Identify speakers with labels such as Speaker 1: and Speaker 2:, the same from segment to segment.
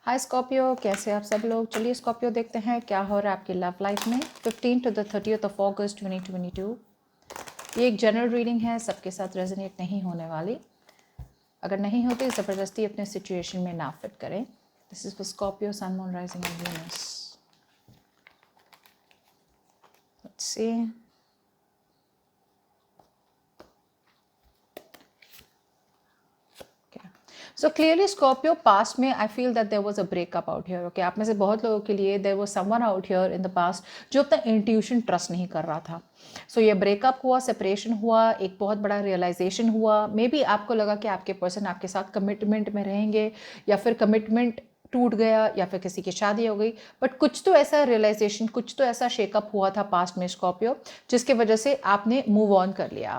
Speaker 1: हाय Scorpio, कैसे आप सब लोग। चलिए स्कॉर्पियो देखते हैं क्या हो रहा है आपकी लव लाइफ में 15 to the 30th of August 2022। ये एक जनरल रीडिंग है, सबके साथ रेजोनेट नहीं होने वाली। अगर नहीं होती ज़बरदस्ती अपने सिचुएशन में ना फिट करें। This is for Scorpio, sun, moon, rising and Venus. Let's see. So clearly Scorpio, past में I feel that there was a breakup out here. Okay, आप में से बहुत लोगों के लिए there was someone out here in the past जो अपना इंट्यूशन ट्रस्ट नहीं कर रहा था। सो ये ब्रेकअप हुआ, सेपरेशन हुआ, एक बहुत बड़ा रियलाइजेशन हुआ। मे बी आपको लगा कि आपके पर्सन आपके साथ कमिटमेंट में रहेंगे, या फिर कमिटमेंट टूट गया, या फिर किसी की शादी हो गई। बट कुछ तो ऐसा रियलाइजेशन, कुछ तो ऐसा शेकअप हुआ था पास्ट में स्कॉर्पियो, जिसके वजह से आपने मूव ऑन कर लिया।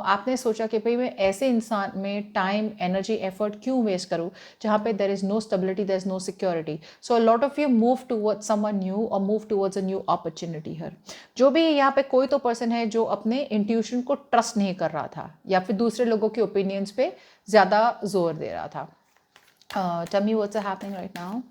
Speaker 1: आपने सोचा कि भाई मैं ऐसे इंसान में टाइम, एनर्जी, एफर्ट क्यों वेस्ट करूं जहां पे there is no stability, there is no security. So a lot of you move towards someone new और move towards a new opportunity here. जो भी यहाँ पे कोई तो पर्सन है जो अपने इंट्यूशन को ट्रस्ट नहीं कर रहा था, या फिर दूसरे लोगों के ओपिनियंस पे ज़्यादा जोर दे रहा था। Tell me what's happening right now.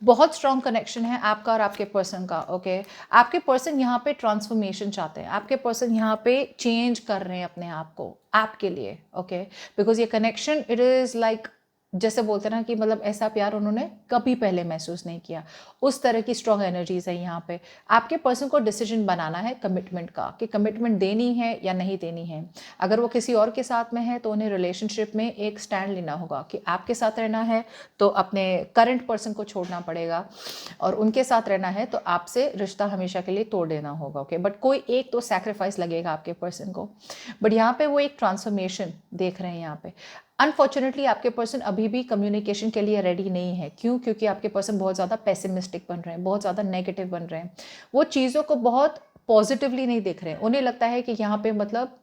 Speaker 1: बहुत स्ट्रॉन्ग कनेक्शन है आपका और आपके पर्सन का। ओके, आपके पर्सन यहाँ पे ट्रांसफॉर्मेशन चाहते हैं, आपके पर्सन यहाँ पे चेंज कर रहे हैं अपने आप को आपके लिए। ओके, बिकॉज ये कनेक्शन इट इज़ लाइक, जैसे बोलते हैं ना कि मतलब ऐसा प्यार उन्होंने कभी पहले महसूस नहीं किया। उस तरह की स्ट्रॉन्ग एनर्जीज है यहाँ पे। आपके पर्सन को डिसीजन बनाना है कमिटमेंट का, कि कमिटमेंट देनी है या नहीं देनी है। अगर वो किसी और के साथ में है तो उन्हें रिलेशनशिप में एक स्टैंड लेना होगा कि आपके साथ रहना है तो अपने करंट पर्सन को छोड़ना पड़ेगा, और उनके साथ रहना है तो आपसे रिश्ता हमेशा के लिए तोड़ देना होगा। ओके, बट कोई एक तो सैक्रिफाइस लगेगा आपके पर्सन को। बट यहाँ पे वो एक ट्रांसफॉर्मेशन देख रहे हैं यहाँ पे। अनफॉर्चुनेटली आपके पर्सन अभी भी कम्युनिकेशन के लिए रेडी नहीं है। क्यों? क्योंकि आपके पर्सन बहुत ज़्यादा पेसिमिस्टिक बन रहे हैं, बहुत ज़्यादा नेगेटिव बन रहे हैं। वो चीज़ों को बहुत पॉजिटिवली नहीं देख रहे हैं। उन्हें लगता है कि यहाँ पे मतलब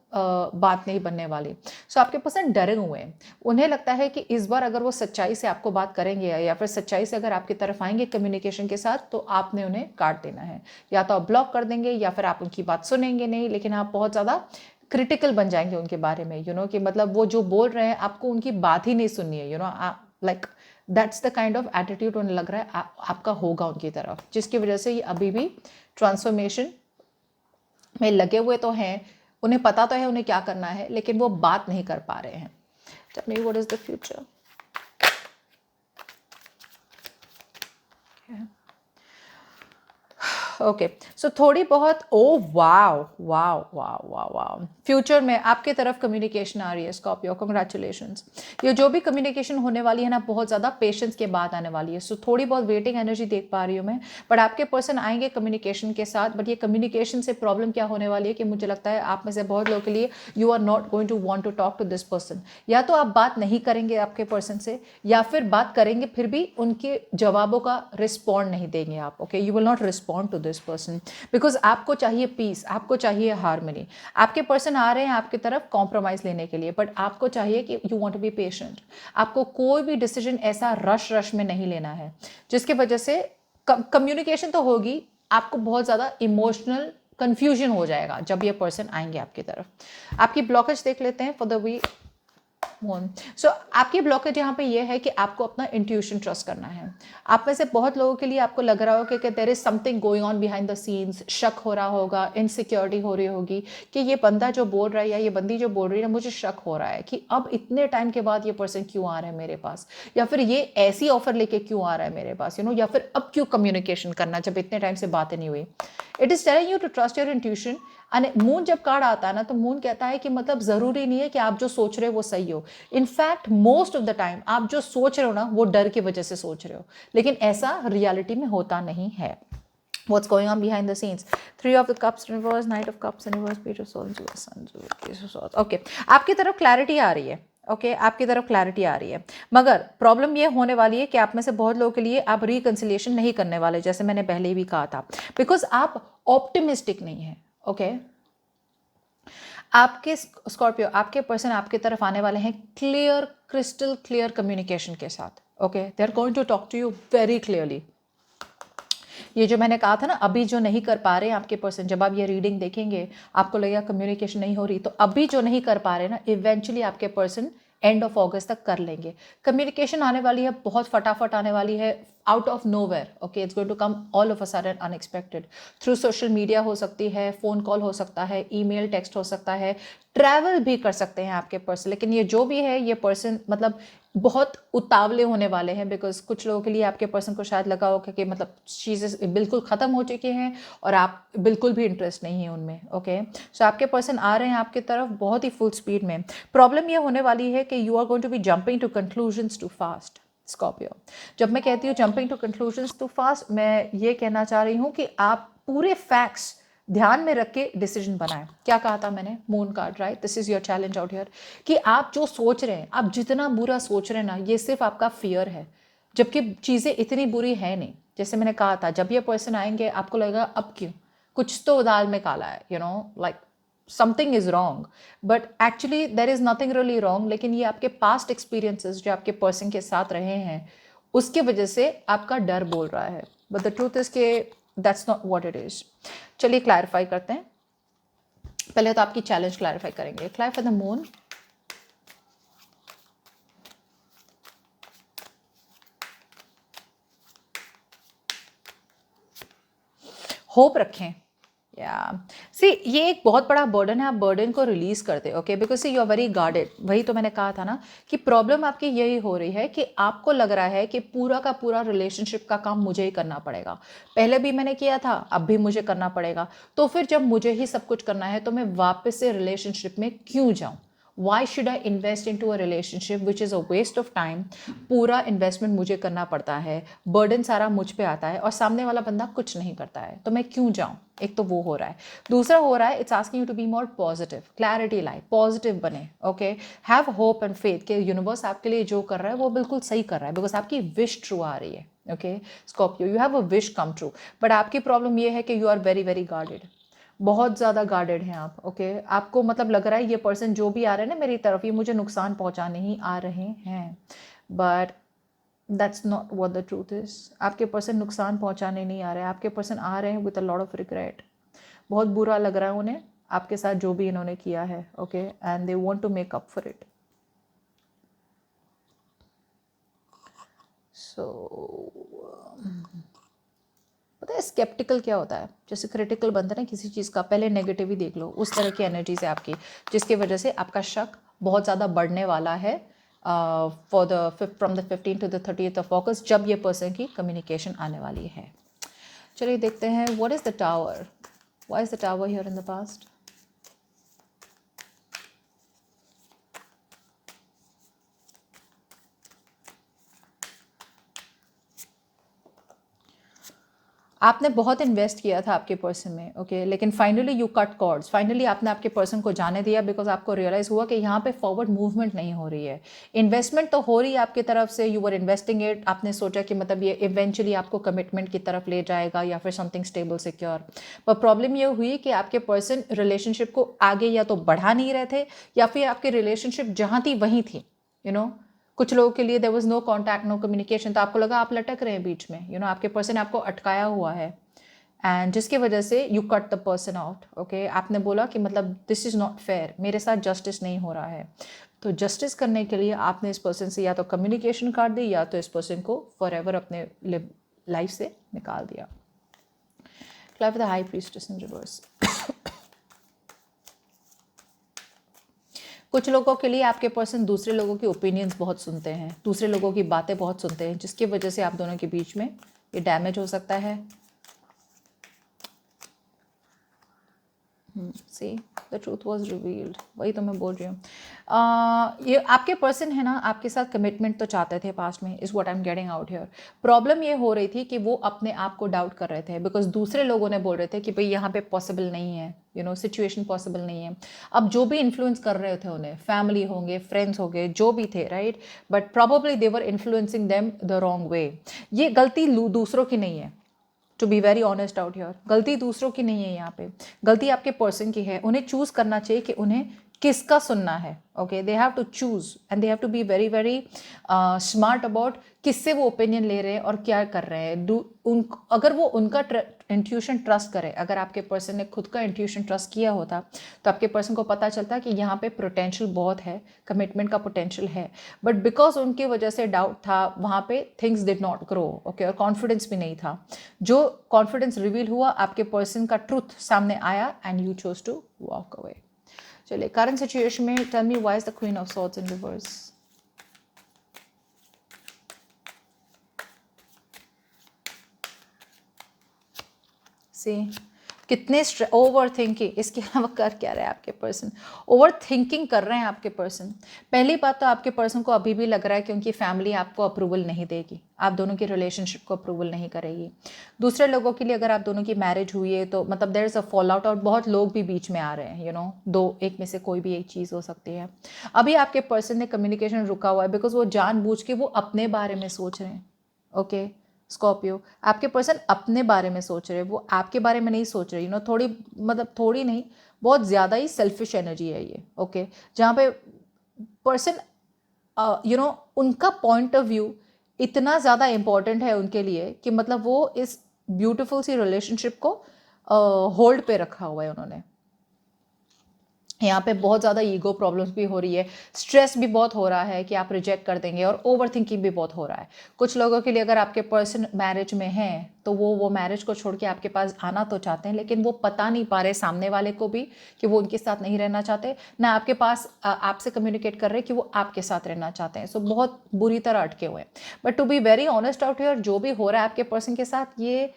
Speaker 1: बात नहीं बनने वाली। सो आपके पर्सन डरे हुए हैं। उन्हें लगता है कि इस बार अगर वो सच्चाई से आपको बात करेंगे, या फिर सच्चाई से अगर आपकी तरफ आएंगे कम्युनिकेशन के साथ, तो आपने उन्हें काट देना है। या तो आप ब्लॉक कर देंगे, या फिर आप उनकी बात सुनेंगे नहीं, लेकिन आप बहुत ज़्यादा क्रिटिकल बन जाएंगे उनके बारे में। कि मतलब वो जो बोल रहे हैं आपको उनकी बात ही नहीं सुननी है। Like that's the kind of attitude उन्हें लग रहा है आपका होगा उनकी तरफ, जिसकी वजह से ये अभी भी ट्रांसफॉर्मेशन में लगे हुए तो हैं। उन्हें पता तो है उन्हें क्या करना है, लेकिन वो बात नहीं कर पा रहे हैं। Tell me what is the future? Okay, so थोड़ी बहुत wow wow wow wow wow, future में आपके तरफ कम्युनिकेशन आ रही है स्कॉर्पियो। कंग्रेचुलेशंस। ये जो भी कम्युनिकेशन होने वाली है ना, बहुत ज़्यादा पेशेंस के बाद आने वाली है। सो थोड़ी बहुत वेटिंग एनर्जी देख पा रही हूँ मैं। बट आपके पर्सन आएंगे कम्युनिकेशन के साथ। बट ये कम्युनिकेशन से प्रॉब्लम क्या होने वाली है कि मुझे लगता है आप में से बहुत लोगों के लिए you are not going to want to talk to this person. या तो आप बात नहीं करेंगे आपके पर्सन से, या फिर बात करेंगे फिर भी उनके जवाबों का रिस्पॉन्ड नहीं देंगे आप। Okay, you will not respond to this person because आपको चाहिए पीस, आपको चाहिए हार्मनी। आपके पर्सन आ रहे हैं आपकी तरफ कॉम्प्रोमाइज लेने के लिए, बट आपको चाहिए कि you want to be patient. आपको कोई भी डिसीजन ऐसा रश में नहीं लेना है जिसकी वजह से कम्युनिकेशन तो होगी, आपको बहुत ज़्यादा इमोशनल कंफ्यूजन हो जाएगा जब ये पर्सन आएंगे आपकी तरफ। आपकी ब्लॉकेज देख लेते हैं फॉर द वीक मून। सो आपकी ब्लॉकेज यहाँ पे ये है कि आपको अपना इंट्यूशन ट्रस्ट करना है। आप में से बहुत लोगों के लिए आपको लग रहा होगा कि there is something going on behind the scenes. शक हो रहा होगा, इनसिक्योरिटी हो रही होगी कि ये बंदा जो बोल रहा है या ये बंदी जो बोल रही है, मुझे शक हो रहा है कि अब इतने टाइम के बाद ये पर्सन क्यों आ रहा है मेरे पास, या फिर ये ऐसी ऑफर लेके क्यों आ रहा है मेरे पास, या फिर अब क्यों कम्युनिकेशन करना जब इतने टाइम से बातें नहीं हुई। It is telling you to trust your intuition. Moon जब कार्ड आता है ना, तो मून कहता है कि मतलब जरूरी नहीं है कि आप जो सोच रहे हो वो सही हो। In fact most of the time आप जो सोच रहे हो ना, वो डर की वजह से सोच रहे हो, लेकिन ऐसा रियलिटी में होता नहीं है। What's going on behind the scenes? 3 of the cups reverse, Knight of cups reverse, Page of swords, Sun, Ace of swords. Okay, आपकी तरफ क्लैरिटी आ रही है। ओके, आपकी तरफ क्लैरिटी आ रही है, मगर प्रॉब्लम ये होने वाली है कि आप में से बहुत लोगों के लिए आप रिकंसिलिएशन नहीं करने वाले, जैसे मैंने पहले भी कहा था, बिकॉज आप ऑप्टिमिस्टिक नहीं है। ओके, आपके स्कॉर्पियो, आपके पर्सन आपके तरफ आने वाले हैं क्लियर, क्रिस्टल क्लियर कम्युनिकेशन के साथ। Okay, they are going to talk to you very clearly. ये जो मैंने कहा था ना, अभी जो नहीं कर पा रहे हैं आपके पर्सन, जब आप ये रीडिंग देखेंगे आपको लगेगा कम्युनिकेशन नहीं हो रही, तो अभी जो नहीं कर पा रहे ना, इवेंचुअली आपके पर्सन एंड ऑफ अगस्त तक कर लेंगे। कम्युनिकेशन आने वाली है, बहुत फटाफट आने वाली है, out of nowhere, okay, it's going to come all of a sudden unexpected. Through social media हो सकती है, फ़ोन कॉल हो सकता है, ईमेल टेक्स्ट हो सकता है, ट्रैवल भी कर सकते हैं आपके पर्सन। लेकिन ये जो भी है, ये पर्सन मतलब बहुत उतावले होने वाले हैं, बिकॉज कुछ लोगों के लिए आपके पर्सन को शायद लगा होगा कि मतलब चीज़ें बिल्कुल ख़त्म हो चुकी हैं और आप बिल्कुल भी इंटरेस्ट नहीं है उनमें, ओके। सो आपके पर्सन आ रहे हैं आपकी तरफ बहुत ही फुल स्पीड में। प्रॉब्लम ये होने वाली है कि you are going to be jumping to conclusions too fast. Scorpio, जब मैं कहती हूँ jumping to conclusions too fast, मैं ये कहना चाह रही हूँ कि आप पूरे फैक्ट्स ध्यान में रख के डिसीजन बनाएं। क्या कहा था मैंने? Moon card, right? This is your challenge out here कि आप जो सोच रहे हैं, आप जितना बुरा सोच रहे हैं ना, ये सिर्फ आपका फियर है, जबकि चीज़ें इतनी बुरी है नहीं। जैसे मैंने कहा था, जब ये पर्सन आएंगे आपको लगेगा अब क्यों, कुछ तो दाल में काला है, you know, like something is wrong, but actually there is nothing really wrong. लेकिन ये आपके पास्ट एक्सपीरियंसेस जो आपके पर्सन के साथ रहे हैं उसके वजह से आपका डर बोल रहा है, बट द ट्रूथ इज के that's not what it is. चलिए क्लैरिफाई करते हैं। पहले तो आपकी चैलेंज क्लैरिफाई करेंगे। क्लैरिफाई द मून, होप रखें। या सी, ये एक बहुत बड़ा बर्डन है, आप बर्डन को रिलीज करते, okay, because see you are very guarded. वही तो मैंने कहा था ना कि प्रॉब्लम आपकी यही हो रही है कि आपको लग रहा है कि पूरा का पूरा रिलेशनशिप का काम मुझे ही करना पड़ेगा। पहले भी मैंने किया था, अब भी मुझे करना पड़ेगा। तो फिर जब मुझे ही सब कुछ करना है तो मैं वापस से रिलेशनशिप में क्यों जाऊं? Why should I invest in to a relationship which is a waste of time? पूरा इन्वेस्टमेंट मुझे करना पड़ता है, बर्डन सारा मुझ पे आता है और सामने वाला बंदा कुछ नहीं करता है, तो मैं क्यों जाऊं? एक तो वो हो रहा है। दूसरा हो रहा है, it's asking you to be more positive, clarity लाए, पॉजिटिव बने, okay, have hope and faith कि यूनिवर्स आपके लिए जो कर रहा है वो बिल्कुल सही कर रहा है, बिकॉज आपकी विश ट्रू आ रही है, okay. Scorpio, you have a wish come true, but आपकी प्रॉब्लम ये है कि you are very very guarded, बहुत ज़्यादा गार्डेड हैं आप, ओके। आपको मतलब लग रहा है ये पर्सन जो भी आ रहे हैं ना मेरी तरफ, ये मुझे नुकसान पहुंचाने ही आ रहे हैं, but that's not what the truth is. आपके पर्सन नुकसान पहुंचाने नहीं आ रहे हैं, आपके पर्सन आ रहे हैं with a lot of regret. बहुत बुरा लग रहा है उन्हें आपके साथ जो भी इन्होंने किया है, okay, and they want to make up for it. So पता है स्केप्टिकल क्या होता है? जैसे क्रिटिकल बनता है ना किसी चीज़ का, पहले नेगेटिव ही देख लो, उस तरह की एनर्जीज है आपकी, जिसकी वजह से आपका शक बहुत ज़्यादा बढ़ने वाला है for the from the 15 to the 30th of August, जब ये पर्सन की कम्युनिकेशन आने वाली है। चलिए देखते हैं, what is the tower, why is the tower here in the past? आपने बहुत इन्वेस्ट किया था आपके पर्सन में, ओके, लेकिन finally you cut cords, finally आपने आपके पर्सन को जाने दिया, बिकॉज आपको रियलाइज़ हुआ कि यहाँ पे फॉरवर्ड मूवमेंट नहीं हो रही है। इन्वेस्टमेंट तो हो रही है आपकी तरफ से, यू वर इन्वेस्टिंग इट, आपने सोचा कि मतलब ये इवेंचुअली आपको कमिटमेंट की तरफ ले जाएगा या फिर समथिंग स्टेबल सिक्योर। पर प्रॉब्लम ये हुई कि आपके पर्सन रिलेशनशिप को आगे या तो बढ़ा नहीं रहे थे या फिर आपकी रिलेशनशिप जहाँ थी वहीं थी, यू नो। कुछ लोगों के लिए there was no contact, no communication, तो आपको लगा आप लटक रहे हैं बीच में, यू नो, आपके पर्सन आपको अटकाया हुआ है, एंड जिसकी वजह से you cut the person out, okay. आपने बोला कि मतलब दिस इज़ नॉट फेयर, मेरे साथ जस्टिस नहीं हो रहा है। तो जस्टिस करने के लिए आपने इस पर्सन से या तो कम्युनिकेशन काट दी या तो इस पर्सन को फॉर एवर अपने लाइफ से निकाल दिया। Clap the high priestess in reverse. कुछ लोगों के लिए आपके पर्सन दूसरे लोगों की ओपिनियंस बहुत सुनते हैं, दूसरे लोगों की बातें बहुत सुनते हैं, जिसकी वजह से आप दोनों के बीच में ये डैमेज हो सकता है। See the truth was revealed, वही तो मैं बोल रही हूँ। ये आपके पर्सन है ना, आपके साथ कमिटमेंट तो चाहते थे पास्ट में, is what I am getting out here. Problem ये हो रही थी कि वो अपने आप को डाउट कर रहे थे, बिकॉज दूसरे लोगों ने बोल रहे थे कि भाई यहाँ पे पॉसिबल नहीं है, यू नो, सिचुएशन पॉसिबल नहीं है। अब जो भी इन्फ्लुएंस कर रहे थे उन्हें, फैमिली होंगे, फ्रेंड्स होंगे, जो भी थे, right, but probably they were influencing them the wrong way. ये गलती दूसरों की नहीं है, to be very honest out here, गलती दूसरों की नहीं है, यहाँ पे गलती आपके पर्सन की है। उन्हें चूज़ करना चाहिए कि उन्हें किसका सुनना है. Okay, they have to choose and they have to be very very smart about किससे वो ओपिनियन ले रहे हैं और क्या कर रहे हैं. अगर वो उनका इंट्यूशन ट्रस्ट करे, अगर आपके पर्सन ने खुद का इंट्यूशन ट्रस्ट किया होता तो आपके पर्सन को पता चलता कि यहाँ पे पोटेंशियल बहुत है, कमिटमेंट का पोटेंशियल है, बट बिकॉज उनकी वजह से डाउट था, वहाँ पे things did not grow. Okay, और कॉन्फिडेंस भी नहीं था. जो कॉन्फिडेंस रिवील हुआ, आपके पर्सन का ट्रूथ सामने आया and you chose to walk away. चलिए, करंट सिचुएशन में tell me why is the queen of swords in reverse. See कितने ओवर थिंकिंग, इसके अलावा कर क्या रहे हैं आपके पर्सन? ओवर थिंकिंग कर रहे हैं आपके पर्सन. पहली बात तो आपके पर्सन को अभी भी लग रहा है कि उनकी फैमिली आपको अप्रूवल नहीं देगी, आप दोनों की रिलेशनशिप को अप्रूवल नहीं करेगी. दूसरे लोगों के लिए अगर आप दोनों की मैरिज हुई है तो मतलब there is a fall out, और बहुत लोग भी बीच में आ रहे हैं, यू नो, दो एक में से कोई भी एक चीज़ हो सकती है. अभी आपके पर्सन ने कम्युनिकेशन रुका हुआ है बिकॉज वो जानबूझ के वो अपने बारे में सोच रहे हैं. ओके, स्कॉर्पियो, आपके पर्सन अपने बारे में सोच रहे हैं, वो आपके बारे में नहीं सोच रहे. यू नो, थोड़ी मतलब थोड़ी नहीं, बहुत ज़्यादा ही सेल्फिश एनर्जी है ये. ओके, जहाँ पे पर्सन यू नो उनका पॉइंट ऑफ व्यू इतना ज़्यादा इम्पॉर्टेंट है उनके लिए कि मतलब वो इस ब्यूटीफुल सी रिलेशनशिप को होल्ड पे रखा हुआ है उन्होंने. यहाँ पे बहुत ज़्यादा ईगो प्रॉब्लम्स भी हो रही है, स्ट्रेस भी बहुत हो रहा है कि आप रिजेक्ट कर देंगे, और ओवर थिंकिंग भी बहुत हो रहा है. कुछ लोगों के लिए अगर आपके पर्सन मैरिज में हैं तो वो मैरिज को छोड़ के आपके पास आना तो चाहते हैं, लेकिन वो पता नहीं पा रहे सामने वाले को भी कि वो उनके साथ नहीं रहना चाहते, ना आपके पास आपसे कम्युनिकेट कर रहे कि वो आपके साथ रहना चाहते हैं. सो बहुत बुरी तरह अटके हुए हैं. But to be very honest out here, जो भी हो रहा है आपके पर्सन के साथ, ये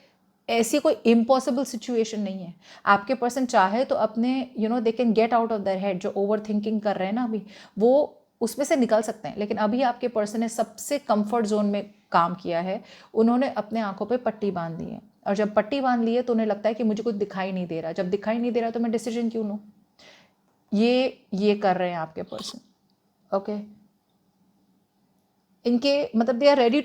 Speaker 1: ऐसी कोई इम्पॉसिबल सिचुएशन नहीं है. आपके पर्सन चाहे तो अपने you know they can get out of their head. जो ओवर थिंकिंग कर रहे हैं ना अभी, वो उसमें से निकल सकते हैं. लेकिन अभी आपके पर्सन ने सबसे कंफर्ट जोन में काम किया है. उन्होंने अपने आंखों पे पट्टी बांध दी है, और जब पट्टी बांध ली है तो उन्हें लगता है कि मुझे कुछ दिखाई नहीं दे रहा. जब दिखाई नहीं दे रहा तो मैं डिसीजन क्यों लूँ. ये कर रहे हैं आपके पर्सन. ओके, इनके मतलब they are ready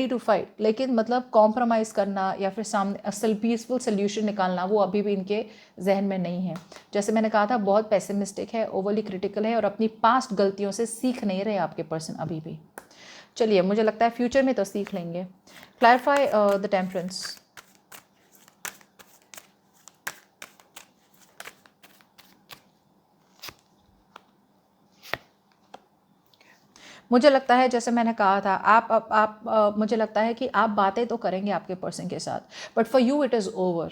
Speaker 1: to fight, लेकिन मतलब कॉम्प्रोमाइज़ करना या फिर सामने असल पीसफुल सोल्यूशन निकालना, वो अभी भी इनके जहन में नहीं है. जैसे मैंने कहा था, बहुत पेसिमिस्टिक है, ओवरली क्रिटिकल है, और अपनी पास्ट गलतियों से सीख नहीं रहे आपके पर्सन अभी भी. चलिए, मुझे लगता है फ्यूचर में तो सीख लेंगे. Clarify the temperance. मुझे लगता है, जैसे मैंने कहा था, मुझे लगता है कि आप बातें तो करेंगे आपके पर्सन के साथ, but for you it is over.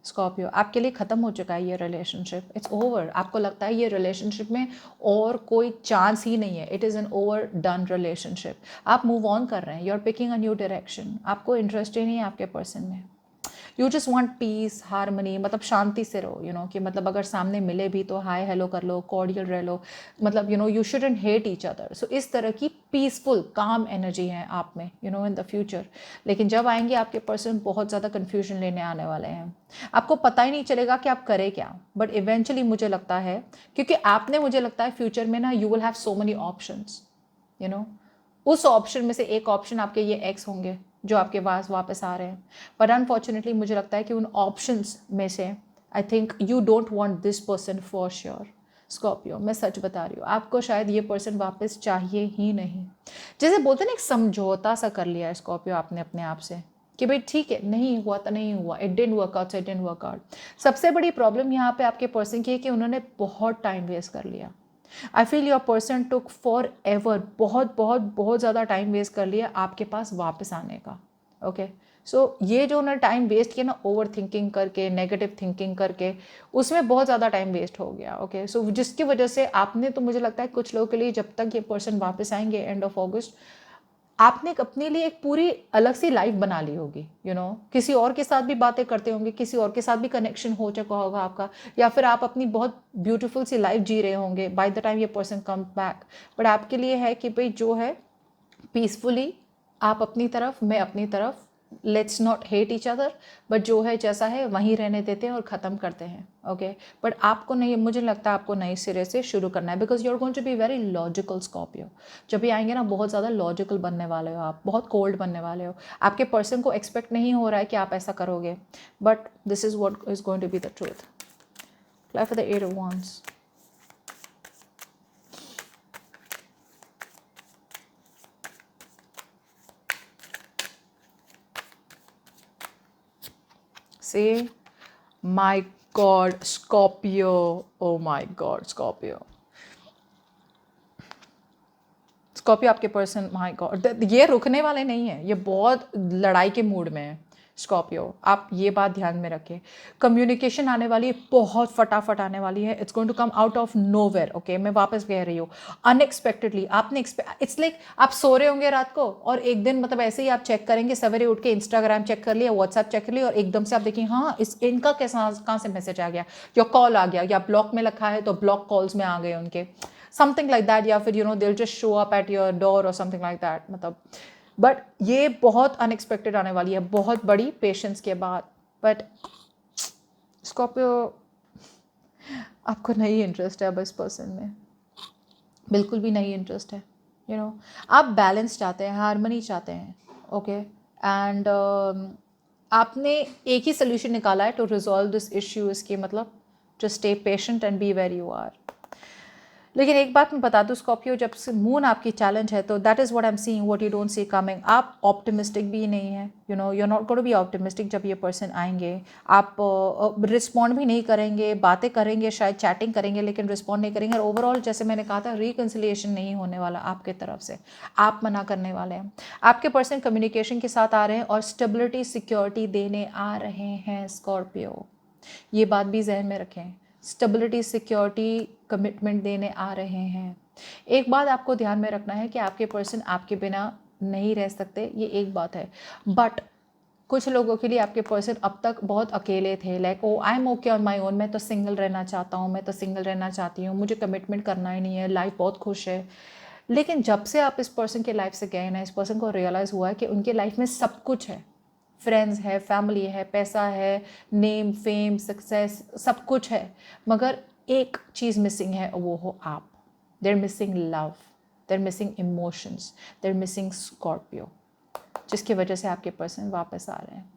Speaker 1: Scorpio, आपके लिए ख़त्म हो चुका है ये रिलेशनशिप. It's over. आपको लगता है ये रिलेशनशिप में और कोई चांस ही नहीं है. It is an over done relationship. आप मूव ऑन कर रहे हैं. You are picking a new direction. आपको इंटरेस्ट ही नहीं है आपके पर्सन में. You just want peace, harmony, मतलब शांति से रहो. यू नो कि मतलब अगर सामने मिले भी तो हाय हेलो कर लो, कॉर्डियल रह लो. मतलब you know you shouldn't hate each other. So इस तरह की पीसफुल काम एनर्जी है आप में, you know, in the future. लेकिन जब आएंगे आपके पर्सन, बहुत ज़्यादा कन्फ्यूजन लेने आने वाले हैं. आपको पता ही नहीं चलेगा कि आप करें क्या. बट इवेंचुअली मुझे लगता है, क्योंकि आपने, मुझे लगता है फ्यूचर में ना, you will have so many options. You know, उस ऑप्शन में से एक ऑप्शन आपके ये एक्स होंगे जो आपके पास वापस आ रहे हैं. पर अनफॉर्चुनेटली मुझे लगता है कि उन ऑप्शंस में से I think you don't want this person for sure. Scorpio, मैं सच बता रही हूँ, आपको शायद ये पर्सन वापस चाहिए ही नहीं. जैसे बोलते हैं ना, एक समझौता सा कर लिया है स्कॉर्पियो आपने अपने आप से कि भाई ठीक है, नहीं हुआ तो नहीं हुआ, it didn't work out, it didn't work out. सबसे बड़ी प्रॉब्लम यहाँ पे आपके पर्सन की है कि उन्होंने बहुत टाइम वेस्ट कर लिया. I feel your person took for ever, बहुत बहुत बहुत ज़्यादा टाइम वेस्ट कर लिया आपके पास वापस आने का. ओके, सो ये जो उन्होंने टाइम वेस्ट किया ना, ओवर थिंकिंग करके, नेगेटिव थिंकिंग करके, उसमें बहुत ज़्यादा टाइम वेस्ट हो गया. ओके, सो जिसकी वजह से आपने, तो मुझे लगता है कुछ लोगों के लिए, जब तक ये पर्सन वापस आएंगे एंड ऑफ अगस्त, आपने अपने लिए एक पूरी अलग सी लाइफ बना ली होगी. यू नो, किसी और के साथ भी बातें करते होंगे, किसी और के साथ भी कनेक्शन हो चुका होगा आपका, या फिर आप अपनी बहुत ब्यूटीफुल सी लाइफ जी रहे होंगे बाय द टाइम ये पर्सन कम बैक. बट आपके लिए है कि भाई जो है पीसफुली, आप अपनी तरफ, मैं अपनी तरफ, let's not hate each other, but जो है जैसा है वहीं रहने देते हैं और ख़त्म करते हैं. ओके, बट आपको नहीं, मुझे लगता है आपको नए सिरे से शुरू करना है, because you are going to be very logical. Scorpio, जब भी आएंगे ना, बहुत ज़्यादा लॉजिकल बनने वाले हो आप, बहुत कोल्ड बनने वाले हो. आपके पर्सन को एक्सपेक्ट नहीं हो रहा है कि आप ऐसा करोगे, but this is what is going to be the truth. Apply for the 8 of Wands. See, my God, Scorpio. Oh my God, Scorpio. Scorpio आपके पर्सन, माय गॉड, ये रुकने वाले नहीं है, ये बहुत लड़ाई के मूड में है स्कॉर्पियो। आप ये बात ध्यान में रखें, कम्युनिकेशन आने वाली है, बहुत फटाफट आने वाली है। It's going to come out of nowhere. Okay, मैं वापस कह रही हूँ, अनएक्सपेक्टेडली। आपने इट्स लाइक आप सो रहे होंगे रात को और एक दिन मतलब ऐसे ही आप चेक करेंगे, सवेरे उठ के इंस्टाग्राम चेक कर लिया, व्हाट्सएप चेक कर लिया और एकदम से आप देखिए हाँ इनका कैसा कहाँ से मैसेज आ गया या कॉल आ गया, या ब्लॉक में रखा है तो ब्लॉक कॉल्स में आ गए उनके, समथिंग लाइक दैट। या फिर they'll just show up at your door or something like that, मतलब। बट ये बहुत अनएक्सपेक्टेड आने वाली है, बहुत बड़ी पेशेंस के बाद। बट स्कॉर्पियो, आपको नहीं इंटरेस्ट है अब इस पर्सन में, बिल्कुल भी नहीं इंटरेस्ट है। आप बैलेंस चाहते हैं, हारमनी चाहते हैं। ओके, एंड आपने एक ही सोल्यूशन निकाला है टू रिजॉल्व दिस इश्यू, इसके मतलब to stay patient and be where you are. लेकिन एक बात मैं बता दूँ स्कॉर्पियो, जब से मून आपकी चैलेंज है तो that is what I am seeing, what you don't see coming. आप ऑप्टिमिस्टिक भी नहीं है, you are not going to be optimistic. जब ये पर्सन आएंगे आप रिस्पॉन्ड भी नहीं करेंगे, बातें करेंगे, शायद चैटिंग करेंगे लेकिन रिस्पॉन्ड नहीं करेंगे। और ओवरऑल जैसे मैंने कहा था, रिकन्सिलिएशन नहीं होने वाला आपके तरफ से, आप मना करने वाले हैं। आपके पर्सन कम्युनिकेशन के साथ आ रहे हैं और स्टेबिलिटी सिक्योरिटी देने आ रहे हैं स्कॉर्पियो, ये बात भी जहन में रखें। स्टेबिलिटी सिक्योरिटी कमिटमेंट देने आ रहे हैं। एक बात आपको ध्यान में रखना है कि आपके पर्सन आपके बिना नहीं रह सकते, ये एक बात है। बट कुछ लोगों के लिए आपके पर्सन अब तक बहुत अकेले थे, like oh I am okay on my own, मैं तो सिंगल रहना चाहता हूँ, मैं तो सिंगल रहना चाहती हूँ, मुझे कमिटमेंट करना ही नहीं है, लाइफ बहुत खुश है। लेकिन जब से आप इस पर्सन के लाइफ से गए ना, इस पर्सन को रियलाइज़ हुआ है कि उनके लाइफ में सब कुछ है, फ्रेंड्स है, फैमिली है, पैसा है, नेम, फेम, सक्सेस, सब कुछ है, मगर एक चीज़ मिसिंग है, वो हो आप। देर मिसिंग लव, देर मिसिंग इमोशंस, देर मिसिंग स्कॉर्पियो, जिसकी वजह से आपके पर्सन वापस आ रहे हैं।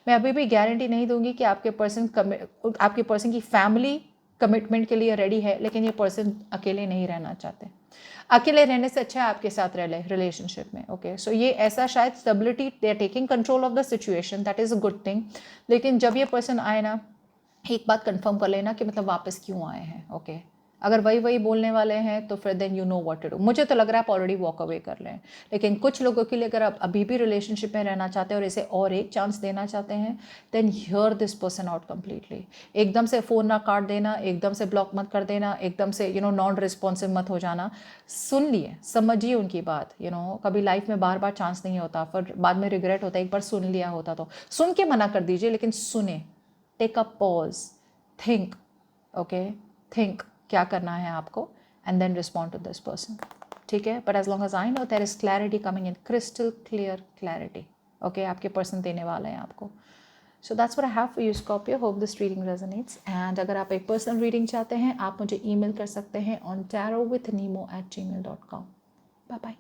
Speaker 1: मैं अभी भी गारंटी नहीं दूंगी कि आपके पर्सन की फैमिली कमिटमेंट के लिए रेडी है, लेकिन ये पर्सन अकेले नहीं रहना चाहते। अकेले रहने से अच्छा है आपके साथ रह ले रिलेशनशिप में। ओके, सो ये ऐसा शायद stability, they are taking control of the situation, that is a good thing. लेकिन जब ये पर्सन आए ना, एक बात कंफर्म कर लेना कि मतलब वापस क्यों आए हैं। ओके, अगर वही बोलने वाले हैं तो फिर then you know what to do. मुझे तो लग रहा है आप ऑलरेडी वॉक अवे कर लें। लेकिन कुछ लोगों के लिए अगर आप अभी भी रिलेशनशिप में रहना चाहते हैं और इसे और एक चांस देना चाहते हैं, then hear this person out completely. एकदम से फ़ोन ना काट देना, एकदम से ब्लॉक मत कर देना, एकदम से नॉन रिस्पॉन्सिव मत हो जाना। सुन लिए, समझिए उनकी बात। कभी लाइफ में बार बार चांस नहीं होता, फिर बाद में रिग्रेट होता है। एक बार सुन लिया होता तो सुन के मना कर दीजिए, लेकिन सुने, take a pause, think. Okay, think क्या करना है आपको, and then respond to this person. ठीक है, but as long as I know there is clarity coming in, crystal clear clarity. Okay, आपके पर्सन देने वाले हैं आपको। So that's what I have for you Scorpio. Hope this reading resonates. And अगर आप एक पर्सनल रीडिंग चाहते हैं, आप मुझे ईमेल कर सकते हैं ऑन tarotwithnemo@gmail.com। Bye bye.